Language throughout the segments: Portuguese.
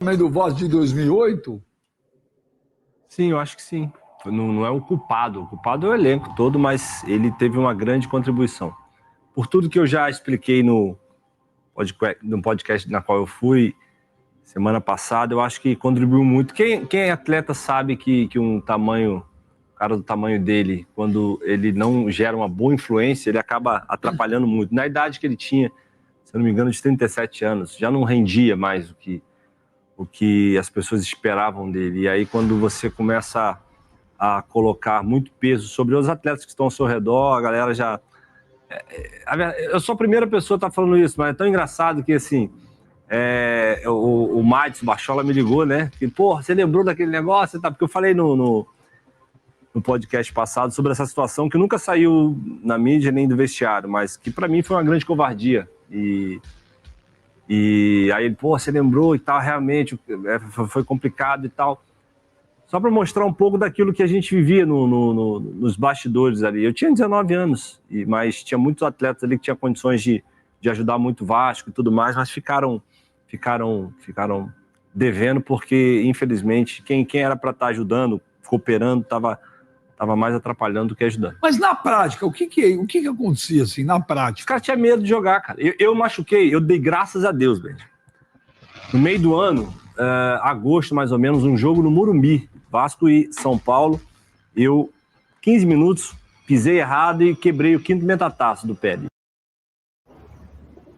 Também do Vasco de 2008? Sim, eu acho que sim. Não é o culpado é o elenco todo, mas ele teve uma grande contribuição. Por tudo que eu já expliquei no podcast na qual eu fui semana passada, eu acho que contribuiu muito. Quem é atleta sabe que um cara do tamanho dele, quando ele não gera uma boa influência, ele acaba atrapalhando muito. Na idade que ele tinha, se eu não me engano, de 37 anos, já não rendia mais o que as pessoas esperavam dele. E aí, quando você começa a colocar muito peso sobre os atletas que estão ao seu redor, a galera já... Eu sou a primeira pessoa que está falando isso, mas é tão engraçado que, assim, o Madison Bachola me ligou, né? Que, porra, você lembrou daquele negócio? Porque eu falei no podcast passado sobre essa situação que nunca saiu na mídia nem do vestiário, mas que para mim foi uma grande covardia. E aí ele, pô, você lembrou e tal, realmente foi complicado e tal. Só para mostrar um pouco daquilo que a gente vivia nos bastidores ali. Eu tinha 19 anos, mas tinha muitos atletas ali que tinham condições de ajudar muito o Vasco e tudo mais, mas ficaram devendo porque, infelizmente, quem era para estar ajudando, cooperando, estava mais atrapalhando do que ajudando. Mas na prática, o que acontecia assim, na prática? Os caras tinham medo de jogar, cara. Eu machuquei, eu dei graças a Deus, velho. No meio do ano, agosto mais ou menos, um jogo no Morumbi, Vasco e São Paulo. Eu, 15 minutos, pisei errado e quebrei o quinto metatarso do pé.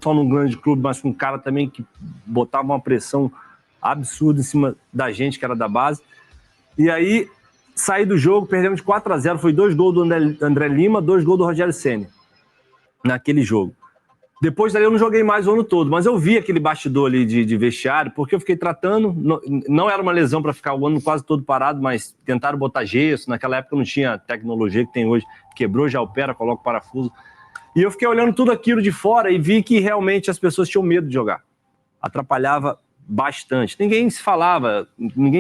Só num grande clube, mas com um cara também que botava uma pressão absurda em cima da gente, que era da base. E aí, saí do jogo, perdemos de 4-0. Foi 2 gols do André Lima, 2 gols do Rogério Ceni naquele jogo. Depois dali eu não joguei mais o ano todo, mas eu vi aquele bastidor ali de vestiário, porque eu fiquei tratando, não era uma lesão para ficar o ano quase todo parado, mas tentaram botar gesso, naquela época não tinha a tecnologia que tem hoje, quebrou, já opera, coloca o parafuso. E eu fiquei olhando tudo aquilo de fora e vi que realmente as pessoas tinham medo de jogar. Atrapalhava bastante. Ninguém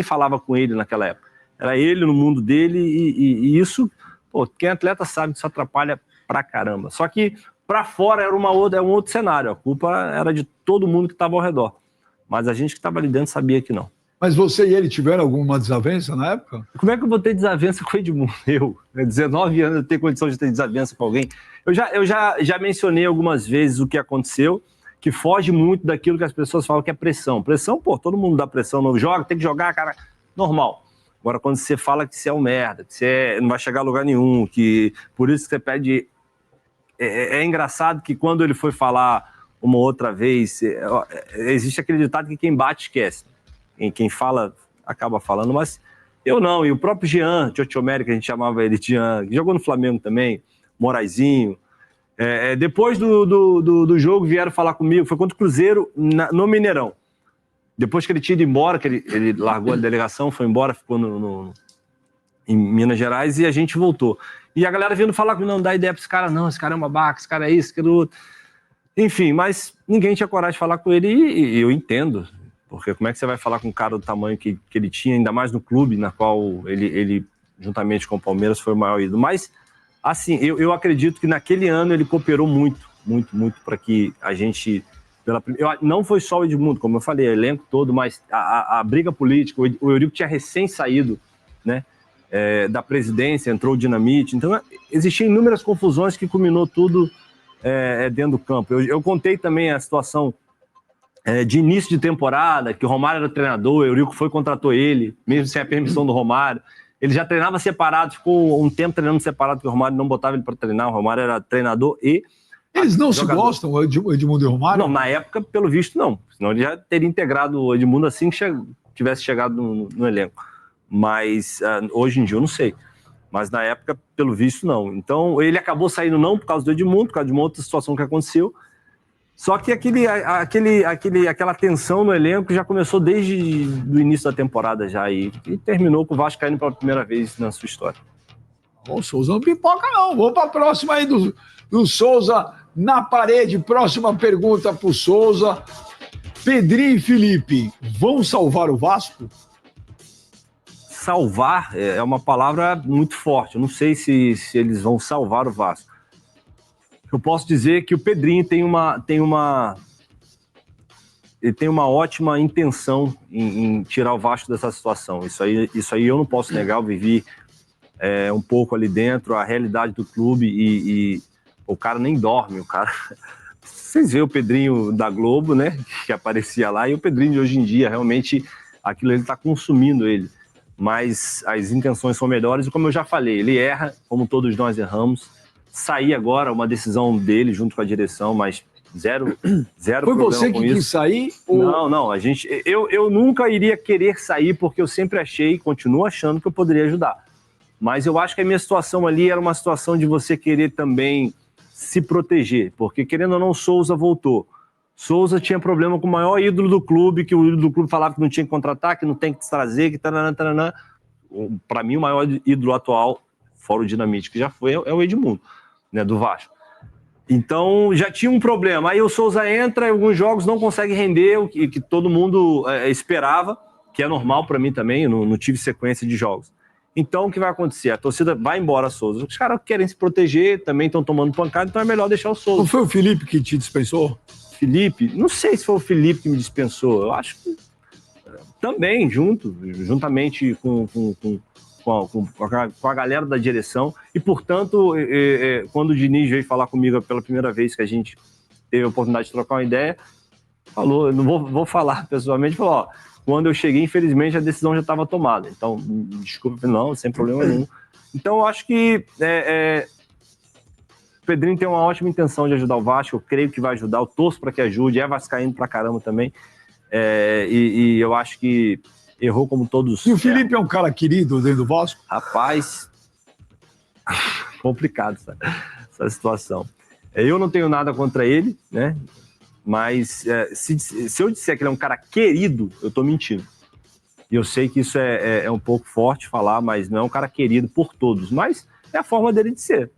falava com ele naquela época. Era ele no mundo dele e isso, pô, quem é atleta sabe que isso atrapalha pra caramba. Só que para fora era um outro cenário, a culpa era de todo mundo que estava ao redor. Mas a gente que estava ali dentro sabia que não. Mas você e ele tiveram alguma desavença na época? Como é que eu vou ter desavença com o Edmundo? 19 anos, eu tenho condição de ter desavença com alguém. Eu já mencionei algumas vezes o que aconteceu, que foge muito daquilo que as pessoas falam que é pressão. Pressão, pô, todo mundo dá pressão, não joga, tem que jogar, cara, normal. Agora, quando você fala que você é um merda, que você não vai chegar a lugar nenhum, que por isso que você pede... É engraçado que quando ele foi falar uma outra vez, existe aquele ditado que quem bate esquece. Quem fala, acaba falando, mas eu não. E o próprio Jean, Tchotchomeri, que a gente chamava ele de Jean, jogou no Flamengo também, Moraizinho. Depois do jogo vieram falar comigo, foi contra o Cruzeiro no Mineirão. Depois que ele tinha ido embora, que ele largou a delegação, foi embora, ficou em Minas Gerais e a gente voltou. E a galera vindo falar comigo, não dá ideia pra esse cara não, esse cara é uma babaca, esse cara é isso, aquilo outro. Enfim, mas ninguém tinha coragem de falar com ele e eu entendo, porque como é que você vai falar com um cara do tamanho que ele tinha, ainda mais no clube, na qual ele juntamente com o Palmeiras, foi o maior ídolo. Mas, assim, eu acredito que naquele ano ele cooperou muito para que a gente... não foi só o Edmundo, como eu falei, o elenco todo, mas a briga política, o Eurico tinha recém saído, né? Da presidência, entrou o Dinamite, então existiam inúmeras confusões que culminou tudo dentro do campo. Eu contei também a situação de início de temporada, que o Romário era treinador, o Eurico foi e contratou ele, mesmo sem a permissão do Romário. Ele já treinava separado, ficou um tempo treinando separado, porque o Romário não botava ele para treinar, o Romário era treinador e... Eles não se gostam, o Edmundo e o Romário? Não, na época, pelo visto, não. Senão ele já teria integrado o Edmundo assim que tivesse chegado no elenco. Mas hoje em dia eu não sei. Mas na época, pelo visto, não. Então ele acabou saindo não por causa do Edmundo, por causa de uma outra situação que aconteceu. Só que aquela tensão no elenco já começou desde o início da temporada já e terminou com o Vasco caindo pela primeira vez na sua história. O Souza não pipoca não. Vamos para a próxima aí do Souza na parede. Próxima pergunta para o Souza. Pedrinho e Felipe vão salvar o Vasco? Salvar é uma palavra muito forte. Eu não sei se eles vão salvar o Vasco. Eu posso dizer que o Pedrinho tem uma tem uma ótima intenção em tirar o Vasco dessa situação. Isso aí eu não posso negar, eu vivi um pouco ali dentro, a realidade do clube e o cara nem dorme, o cara... Vocês veem o Pedrinho da Globo, né, que aparecia lá, e o Pedrinho de hoje em dia, realmente, aquilo ele está consumindo ele. Mas as intenções são melhores, e como eu já falei, ele erra, como todos nós erramos. Sair agora, uma decisão dele junto com a direção, mas zero Foi problema você com que isso. quis sair? Ou... Não, eu nunca iria querer sair, porque eu sempre achei, continuo achando que eu poderia ajudar. Mas eu acho que a minha situação ali era uma situação de você querer também se proteger, porque querendo ou não, Souza voltou. Souza tinha problema com o maior ídolo do clube, que o ídolo do clube falava que não tinha que contratar, que não tem que te trazer, que taranã. Para mim, o maior ídolo atual, fora o Dinamite, que já foi, é o Edmundo, né, do Vasco. Então, já tinha um problema. Aí o Souza entra, em alguns jogos não consegue render o que todo mundo esperava, que é normal para mim também, eu não tive sequência de jogos. Então, o que vai acontecer? A torcida vai embora, Souza. Os caras querem se proteger, também estão tomando pancada, então é melhor deixar o Souza. Não foi o Felipe que te dispensou? Felipe? Não sei se foi o Felipe que me dispensou. Eu acho que também, juntamente com a galera da direção. E, portanto, quando o Diniz veio falar comigo pela primeira vez que a gente teve a oportunidade de trocar uma ideia, falou, eu não vou falar pessoalmente, falou, ó, quando eu cheguei, infelizmente, a decisão já estava tomada. Então, desculpa, não, sem problema nenhum. Então, eu acho que o Pedrinho tem uma ótima intenção de ajudar o Vasco, eu creio que vai ajudar, eu torço para que ajude, é vascaíno pra caramba também. E eu acho que errou como todos. E o Felipe é um cara querido dentro do Vasco? Rapaz, complicado essa situação. Eu não tenho nada contra ele, né? Mas se eu disser que ele é um cara querido, eu tô mentindo. E eu sei que isso é um pouco forte falar, mas não é um cara querido por todos. Mas é a forma dele de ser.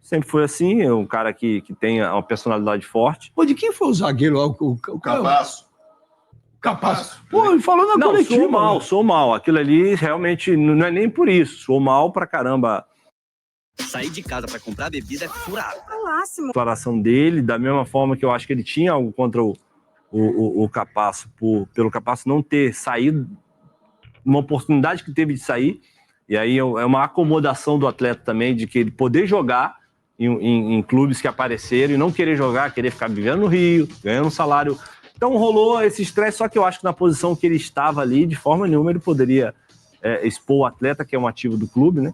Sempre foi assim, é um cara que tem uma personalidade forte. Pô, de quem foi o zagueiro lá? O Capasso. Capasso. Pô, ele falou na coletiva. Sou mal. Aquilo ali realmente não é nem por isso. Sou mal pra caramba. Sair de casa pra comprar bebida é furado. A declaração dele, da mesma forma que eu acho que ele tinha algo contra o Capasso, pelo Capasso não ter saído, uma oportunidade que teve de sair, e aí é uma acomodação do atleta também, de que ele poder jogar em clubes que apareceram e não querer jogar, querer ficar vivendo no Rio, ganhando um salário. Então rolou esse estresse, só que eu acho que na posição que ele estava ali, de forma nenhuma ele poderia expor o atleta, que é um ativo do clube, né?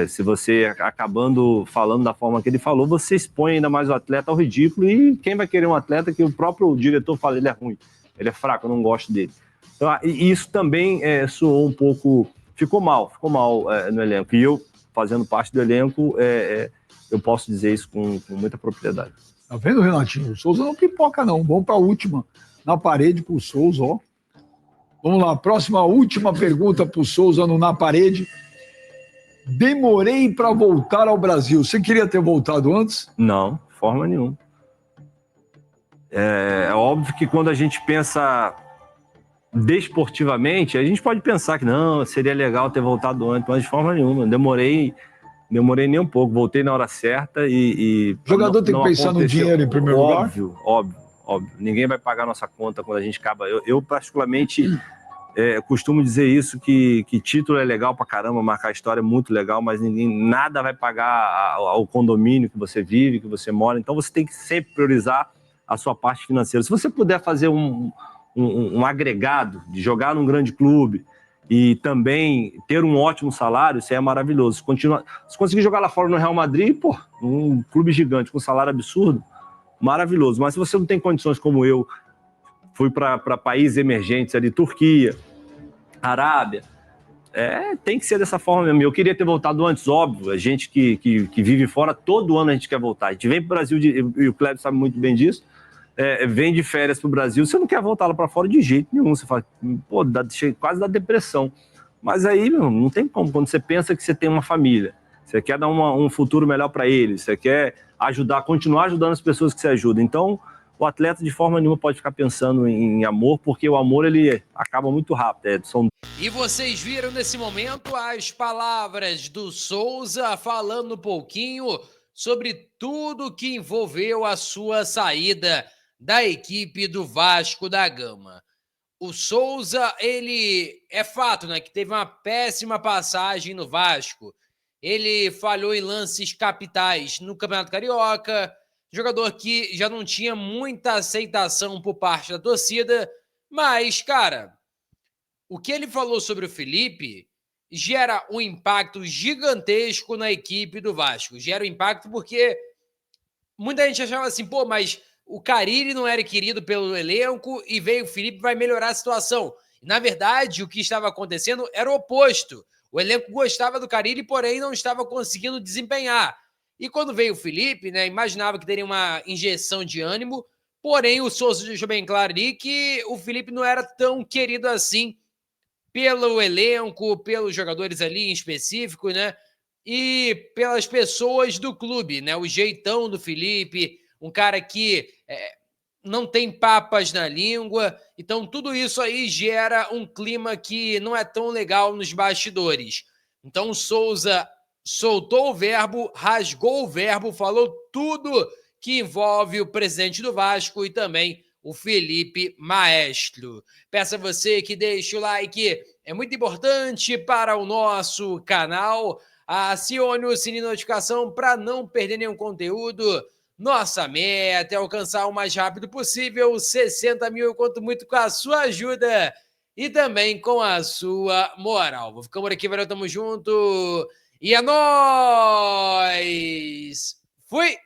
Se você acabando falando da forma que ele falou, você expõe ainda mais o atleta ao ridículo, e quem vai querer um atleta que o próprio diretor fala, ele é ruim, ele é fraco, eu não gosto dele. Então, e isso também soou um pouco, ficou mal no elenco, e eu, fazendo parte do elenco, eu posso dizer isso com muita propriedade. Tá vendo, Renatinho? O Souza não pipoca, não. Vamos para a última. Na parede pro Souza, ó. Vamos lá, última pergunta pro Souza no Na Parede. Demorei para voltar ao Brasil. Você queria ter voltado antes? Não, forma nenhuma. É óbvio que quando a gente pensa desportivamente, a gente pode pensar que não, seria legal ter voltado antes, mas de forma nenhuma. Demorei nem um pouco, voltei na hora certa e o jogador tem que pensar no dinheiro em primeiro lugar? Óbvio. Ninguém vai pagar nossa conta quando a gente acaba. Eu particularmente, costumo dizer isso, que título é legal pra caramba, marcar história é muito legal, mas nada vai pagar ao condomínio que você vive, que você mora. Então você tem que sempre priorizar a sua parte financeira. Se você puder fazer um agregado de jogar num grande clube e também ter um ótimo salário, isso aí é maravilhoso. Se conseguir jogar lá fora no Real Madrid, pô, um clube gigante com salário absurdo, maravilhoso. Mas se você não tem condições como eu, fui para países emergentes ali, Turquia, Arábia, tem que ser dessa forma mesmo. Eu queria ter voltado antes, óbvio. A gente que vive fora, todo ano a gente quer voltar. A gente vem para o Brasil, e o Cléber sabe muito bem disso, vem de férias para o Brasil, você não quer voltar lá para fora de jeito nenhum. Você fala, pô, quase dá depressão. Mas aí, meu, não tem como. Quando você pensa que você tem uma família, você quer dar um futuro melhor para eles, você quer continuar ajudando as pessoas que você ajuda. Então, o atleta de forma nenhuma pode ficar pensando em amor, porque o amor ele acaba muito rápido. E vocês viram nesse momento as palavras do Souza falando um pouquinho sobre tudo que envolveu a sua saída da equipe do Vasco da Gama. O Souza, ele é fato, né, que teve uma péssima passagem no Vasco. Ele falhou em lances capitais no Campeonato Carioca, jogador que já não tinha muita aceitação por parte da torcida, mas, cara, o que ele falou sobre o Felipe gera um impacto gigantesco na equipe do Vasco. Gera um impacto porque muita gente achava assim, pô, mas o Carille não era querido pelo elenco e veio o Felipe, vai melhorar a situação. Na verdade, o que estava acontecendo era o oposto. O elenco gostava do Carille, porém não estava conseguindo desempenhar. E quando veio o Felipe, né, imaginava que teria uma injeção de ânimo, porém o Souza deixou bem claro ali que o Felipe não era tão querido assim pelo elenco, pelos jogadores ali em específico, né? E pelas pessoas do clube, né? O jeitão do Felipe, um cara que não tem papas na língua. Então, tudo isso aí gera um clima que não é tão legal nos bastidores. Então, o Souza soltou o verbo, rasgou o verbo, falou tudo que envolve o presidente do Vasco e também o Felipe Maestro. Peço a você que deixe o like, é muito importante para o nosso canal. Acione o sininho de notificação para não perder nenhum conteúdo. Nossa meta é alcançar o mais rápido possível 60 mil, eu conto muito com a sua ajuda e também com a sua moral. Vou ficar por aqui, valeu, tamo junto e é nóis! Fui!